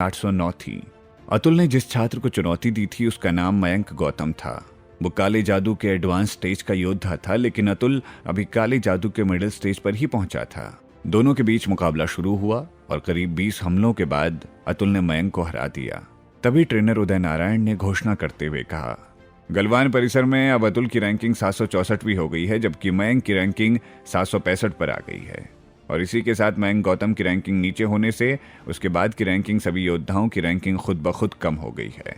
809 थी। अतुल ने जिस छात्र को चुनौती दी थी उसका नाम मयंक गौतम था। वो काले जादू के एडवांस स्टेज का योद्धा था, लेकिन अतुल अभी काले जादू के मिडिल स्टेज पर ही पहुंचा था। दोनों के बीच मुकाबला शुरू हुआ और करीब 20 हमलों के बाद अतुल ने मयंक को हरा दिया। तभी ट्रेनर उदय नारायण ने घोषणा करते हुए कहा, गलवान परिसर में अब अतुल की रैंकिंग 764वीं हो गई है, जबकि मयंक की रैंकिंग 765 पर आ गई है। और इसी के साथ मयंक गौतम की रैंकिंग नीचे होने से उसके बाद की रैंकिंग सभी योद्धाओं की रैंकिंग खुद ब खुद कम हो गई है।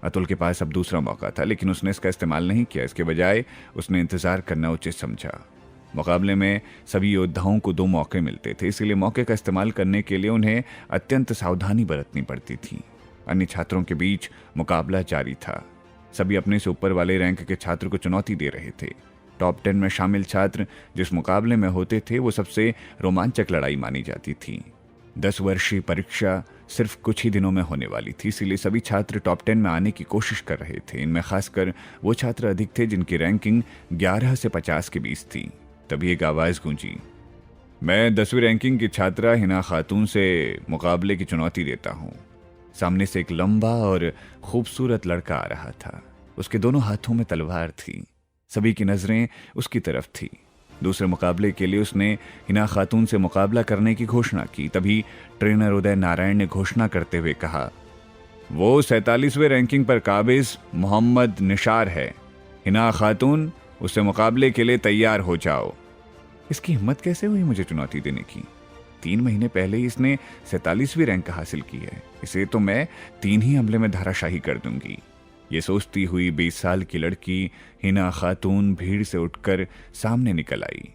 अतुल के पास अब दूसरा मौका था, लेकिन उसने इसका इस्तेमाल नहीं किया। इसके बजाय उसने इंतजार करना उचित समझा। मुकाबले में सभी योद्धाओं को 2 मौके मिलते थे, इसलिए मौके का इस्तेमाल करने के लिए उन्हें अत्यंत सावधानी बरतनी पड़ती थी। अन्य छात्रों के बीच मुकाबला जारी था। सभी अपने से ऊपर वाले रैंक के छात्र को चुनौती दे रहे थे। टॉप 10 में शामिल छात्र जिस मुकाबले में होते थे वो सबसे रोमांचक लड़ाई मानी जाती थी। 10 वर्षीय परीक्षा सिर्फ कुछ ही दिनों में होने वाली थी, इसीलिए सभी छात्र टॉप 10 में आने की कोशिश कर रहे थे। इनमें खासकर वो छात्र अधिक थे जिनकी रैंकिंग 11 से 50 के बीच थी। तभी एक आवाज गूंजी, मैं 10वीं रैंकिंग की छात्रा हिना खातून से मुकाबले की चुनौती देता हूँ। सामने से एक लंबा और खूबसूरत लड़का आ रहा था। उसके दोनों हाथों में तलवार थी। सभी की नजरें उसकी तरफ थी। दूसरे मुकाबले के लिए उसने हिना खातून से मुकाबला करने की घोषणा की। तभी ट्रेनर उदय नारायण ने घोषणा करते हुए कहा, वो 47वें रैंकिंग पर काबिज मोहम्मद निशार है। हिना खातून, उससे मुकाबले के लिए तैयार हो जाओ। इसकी हिम्मत कैसे हुई मुझे चुनौती देने की? 3 महीने पहले ही इसने 47वीं रैंक हासिल की है। इसे तो मैं 3 ही हमले में धराशाही कर दूंगी। ये सोचती हुई 20 साल की लड़की हिना खातून भीड़ से उठकर सामने निकल आई।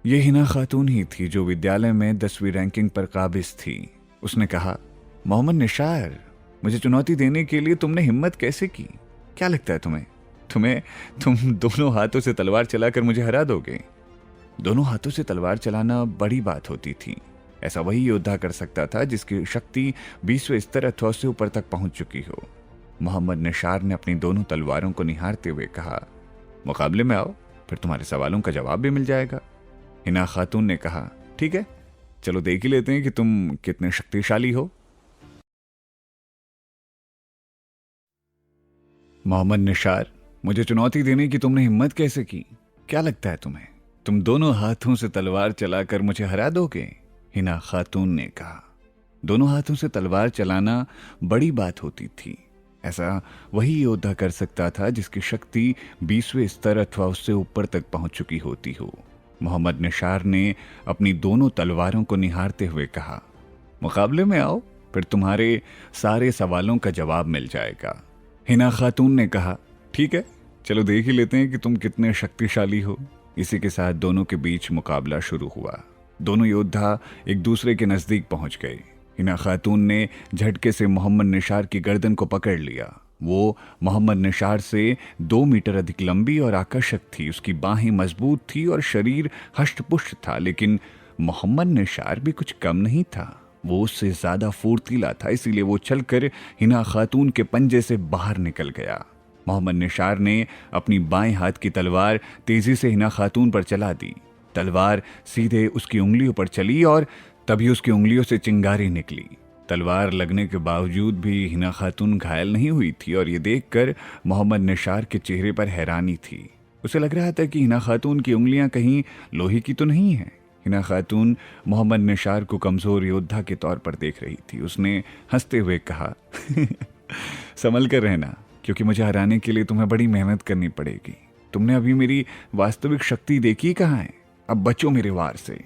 ये हिना खातून ही थी जो विद्यालय में 10वीं रैंकिंग पर काबिज थी। उसने कहा, मोहम्मद निशार, मुझे चुनौती देने के लिए तुमने हिम्मत कैसे की? क्या लगता है तुम दोनों हाथों से तलवार चलाकर मुझे हरा दोगे? दोनों हाथों से तलवार चलाना बड़ी बात होती थी। ऐसा वही योद्धा कर सकता था जिसकी शक्ति 20वें स्तर अथवा उससे ऊपर तक पहुंच चुकी हो। मोहम्मद निशार ने अपनी दोनों तलवारों को निहारते हुए कहा, मुकाबले में आओ, फिर तुम्हारे सवालों का जवाब भी मिल जाएगा। हिना खातून ने कहा, ठीक है, चलो देख ही लेते हैं कि तुम कितने शक्तिशाली हो। मोहम्मद निशार, मुझे चुनौती देने की तुमने हिम्मत कैसे की? क्या लगता है तुम्हें तुम दोनों हाथों से तलवार चलाकर मुझे हरा दोगे? हिना खातून ने कहा। दोनों हाथों से तलवार चलाना बड़ी बात होती थी। ऐसा वही योद्धा कर सकता था जिसकी शक्ति 20वें स्तर अथवा उससे ऊपर तक पहुंच चुकी होती हो। मोहम्मद निशार ने अपनी दोनों तलवारों को निहारते हुए कहा, मुकाबले में आओ, फिर तुम्हारे सारे सवालों का जवाब मिल जाएगा। हिना खातून ने कहा, ठीक है, चलो देख ही लेते हैं कि तुम कितने शक्तिशाली हो। इसी के साथ दोनों के बीच मुकाबला शुरू हुआ। दोनों योद्धा एक दूसरे के नजदीक पहुंच गए। हिना खातून ने झटके से मोहम्मद निशार की गर्दन को पकड़ लिया। वो मोहम्मद निशार से 2 मीटर अधिक लंबी और आकर्षक थी। उसकी बाहें मजबूत थी और शरीर हष्ट-पुष्ट था, लेकिन मोहम्मद निशार भी कुछ कम नहीं था। वो उससे ज्यादा फुर्तीला था, इसीलिए वो चलकर हिना खातून के पंजे से बाहर निकल गया। मोहम्मद निशार ने अपनी बाएं हाथ की तलवार तेजी से हिना खातून पर चला दी। तलवार सीधे उसकी उंगलियों पर चली और तभी उसकी उंगलियों से चिंगारी निकली। तलवार लगने के बावजूद भी हिना खातून घायल नहीं हुई थी और ये देखकर मोहम्मद निशार के चेहरे पर हैरानी थी। उसे लग रहा था कि हिना खातून की उंगलियां कहीं लोहे की तो नहीं है। हिना खातून मोहम्मद निशार को कमजोर योद्धा के तौर पर देख रही थी। उसने हंसते हुए कहा, संभल कर रहना, क्योंकि मुझे हराने के लिए तुम्हें बड़ी मेहनत करनी पड़ेगी। तुमने अभी मेरी वास्तविक शक्ति देखी कहाँ है? अब बचो मेरे वार से।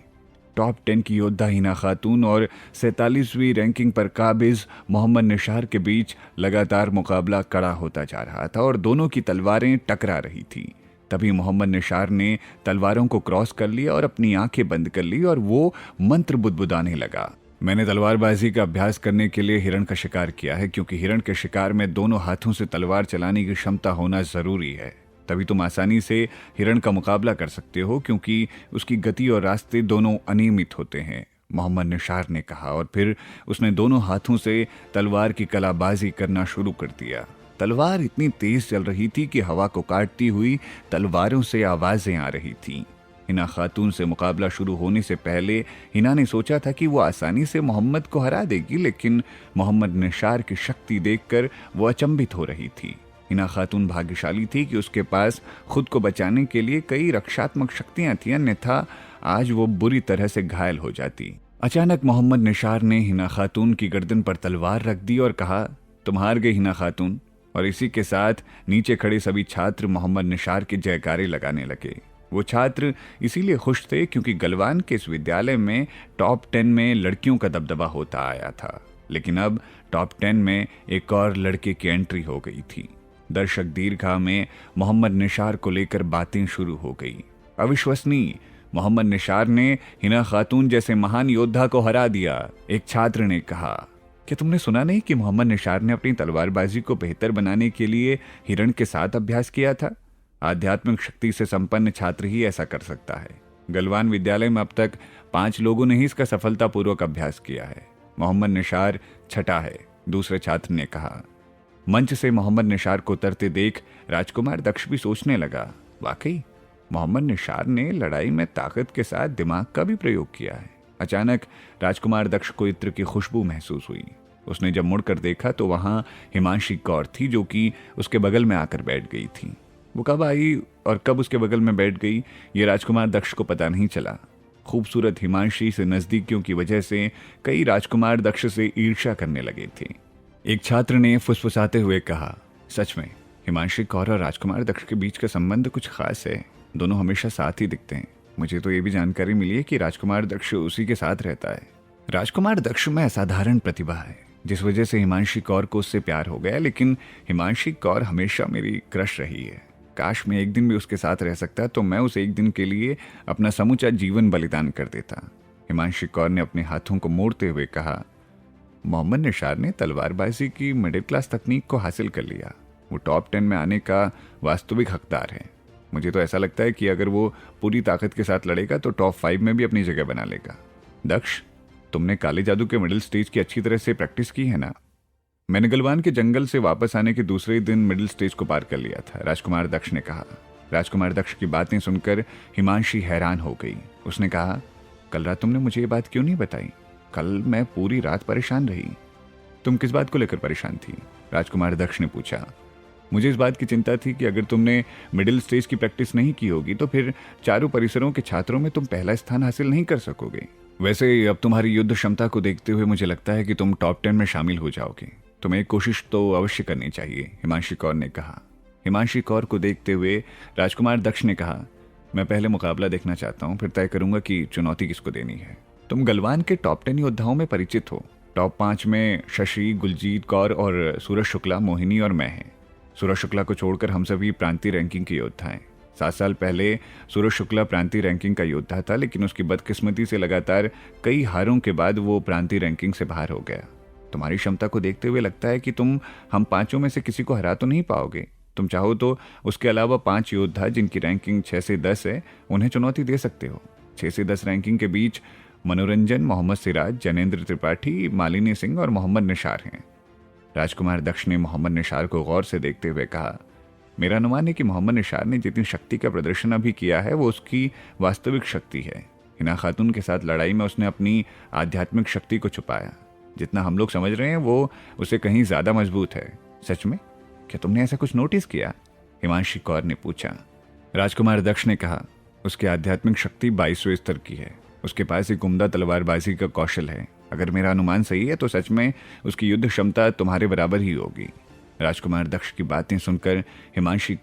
टॉप 10 की योद्धा हिना खातून और 47वीं रैंकिंग पर काबिज मोहम्मद निशार के बीच लगातार मुकाबला कड़ा होता जा रहा था और दोनों की तलवारें टकरा रही थी। तभी मोहम्मद निशार ने तलवारों को क्रॉस कर लिया और अपनी आंखें बंद कर ली और वो मंत्र बुदबुदाने लगा। मैंने तलवारबाजी का अभ्यास करने के लिए हिरण का शिकार किया है, क्योंकि हिरण के शिकार में दोनों हाथों से तलवार चलाने की क्षमता होना जरूरी है। तभी तुम आसानी से हिरण का मुकाबला कर सकते हो, क्योंकि उसकी गति और रास्ते दोनों अनियमित होते हैं, मोहम्मद निशार ने कहा। और फिर उसने दोनों हाथों से तलवार की कलाबाजी करना शुरू कर दिया। तलवार इतनी तेज चल रही थी कि हवा को काटती हुई तलवारों से आवाजें आ रही थीं। हिना खातून से मुकाबला शुरू होने से पहले हिना ने सोचा था कि वो आसानी से मोहम्मद को हरा देगी, लेकिन मोहम्मद निसार की शक्ति देखकर वो अचंभित हो रही थी। हिना खातून भाग्यशाली थी कि उसके पास खुद को बचाने के लिए कई रक्षात्मक शक्तियां थी, अन्यथा आज वो बुरी तरह से घायल हो जाती। अचानक मोहम्मद निसार ने हिना खातून की गर्दन पर तलवार रख दी और कहा, तुम हार गई हिना खातून। और इसी के साथ नीचे खड़े सभी छात्र मोहम्मद निसार के जयकारे लगाने लगे। वो छात्र इसीलिए खुश थे क्योंकि गलवान के इस विद्यालय में टॉप 10 में लड़कियों का दबदबा होता आया था, लेकिन अब टॉप 10 में एक और लड़के की एंट्री हो गई थी। दर्शक दीर्घा में मोहम्मद निसार को लेकर बातें शुरू हो गई। अविश्वसनीय, मोहम्मद निसार ने हिना खातून जैसे महान योद्धा को हरा दिया। एक छात्र ने कहा, क्या तुमने सुना नहीं कि मोहम्मद निसार ने अपनी तलवारबाजी को बेहतर बनाने के लिए हिरण के साथ अभ्यास किया था? आध्यात्मिक शक्ति से संपन्न छात्र ही ऐसा कर सकता है। गलवान विद्यालय में अब तक 5 लोगों ने ही इसका सफलतापूर्वक अभ्यास किया है। मोहम्मद निसार छठा है, दूसरे छात्र ने कहा। मंच से मोहम्मद निसार को उतरते देख राजकुमार दक्ष भी सोचने लगा, वाकई मोहम्मद निसार ने लड़ाई में ताकत के साथ दिमाग का भी प्रयोग किया है। अचानक राजकुमार दक्ष को इत्र की खुशबू महसूस हुई। उसने जब मुड़कर देखा तो वहां हिमांशी कौर थी, जो कि उसके बगल में आकर बैठ गई थी। वो कब आई और कब उसके बगल में बैठ गई, ये राजकुमार दक्ष को पता नहीं चला। खूबसूरत हिमांशी से नजदीकियों की वजह से कई राजकुमार दक्ष से ईर्ष्या करने लगे थे। एक छात्र ने फुसफुसाते हुए कहा, सच में हिमांशी कौर और राजकुमार दक्ष के बीच का संबंध कुछ खास है। दोनों हमेशा साथ ही दिखते हैं। मुझे तो ये भी जानकारी मिली है कि राजकुमार दक्ष उसी के साथ रहता है। राजकुमार दक्ष में असाधारण प्रतिभा है, जिस वजह से हिमांशी कौर को उससे प्यार हो गया, लेकिन हिमांशी कौर हमेशा मेरी क्रश रही है। काश मैं एक दिन भी उसके साथ रह सकता तो मैं उस एक दिन के लिए अपना समूचा जीवन बलिदान कर देता। हिमांशी कौर ने अपने हाथों को मोड़ते हुए कहा, मोहम्मद निसार ने तलवारबाजी की मिडिल क्लास तकनीक को हासिल कर लिया। वो टॉप 10 में आने का वास्तविक हकदार है। मुझे तो ऐसा लगता है कि अगर वो पूरी ताकत के साथ लड़ेगा तो टॉप 5 में भी अपनी जगह बना लेगा। दक्ष, तुमने काले जादू के मिडिल स्टेज की अच्छी तरह से प्रैक्टिस की है ना? मैंने गलवान के जंगल से वापस आने के दूसरे दिन मिडिल स्टेज को पार कर लिया था, राजकुमार दक्ष ने कहा। राजकुमार दक्ष की बातें सुनकर हिमांशी हैरान हो गई। उसने कहा, कल रात तुमने मुझे ये बात क्यों नहीं बताई? कल मैं पूरी रात परेशान रही। तुम किस बात को लेकर परेशान थी? राजकुमार दक्ष ने पूछा। मुझे इस बात की चिंता थी कि अगर तुमने मिडिल स्टेज की प्रैक्टिस नहीं की होगी तो फिर चारों परिसरों के छात्रों में तुम पहला स्थान हासिल नहीं कर सकोगे। वैसे अब तुम्हारी युद्ध क्षमता को देखते हुए मुझे लगता है कि तुम टॉप 10 में शामिल हो जाओगे। तुम्हें एक कोशिश तो अवश्य करनी चाहिए, हिमांशी कौर ने कहा। हिमांशी कौर को देखते हुए राजकुमार दक्ष ने कहा, मैं पहले मुकाबला देखना चाहता हूँ, फिर तय करूंगा कि चुनौती किसको देनी है। तुम गलवान के टॉप 10 योद्धाओं में परिचित हो। टॉप 5 में शशि, गुलजीत कौर और सूरज शुक्ला, मोहिनी और मैं हैं। सूरज शुक्ला को छोड़कर हम सभी प्रांतीय रैंकिंग के योद्धा हैं। 7 साल पहले सूरज शुक्ला प्रांतीय रैंकिंग का योद्धा था, लेकिन उसकी बदकिस्मती से लगातार कई हारों के बाद वो प्रांतीय रैंकिंग से बाहर हो गया। तुम्हारी क्षमता को देखते हुए लगता है कि तुम हम 5 में से किसी को हरा तो नहीं पाओगे। तुम चाहो तो उसके अलावा 5 योद्धा जिनकी रैंकिंग 6 से 10 है, उन्हें चुनौती दे सकते हो। 6 से 10 रैंकिंग के बीच मनोरंजन, मोहम्मद सिराज, जैनेन्द्र त्रिपाठी, मालिनी सिंह और मोहम्मद निसार हैं। राजकुमार दक्ष ने मोहम्मद निसार को गौर से देखते हुए कहा, मेरा अनुमान है कि मोहम्मद निसार ने जितनी शक्ति का प्रदर्शन अभी किया है वो उसकी वास्तविक शक्ति है। हिना खातून के साथ लड़ाई में उसने अपनी आध्यात्मिक शक्ति को छुपाया। जितना हम लोग समझ रहे हैं वो उसे कहीं ज्यादा मजबूत है। सच में? क्या तुमने ऐसा कुछ नोटिस किया? हिमांशी कौर ने पूछा। राजकुमार दक्ष ने कहा, उसकी आध्यात्मिक शक्ति 22वें स्तर की है। उसके पास एक उम्दा तलवारबाजी का कौशल है। अगर मेरा अनुमान सही है तो सच में उसकी युद्ध क्षमता तुम्हारे बराबर ही होगी। राजकुमार दक्ष की बातें सुनकर हिमांशी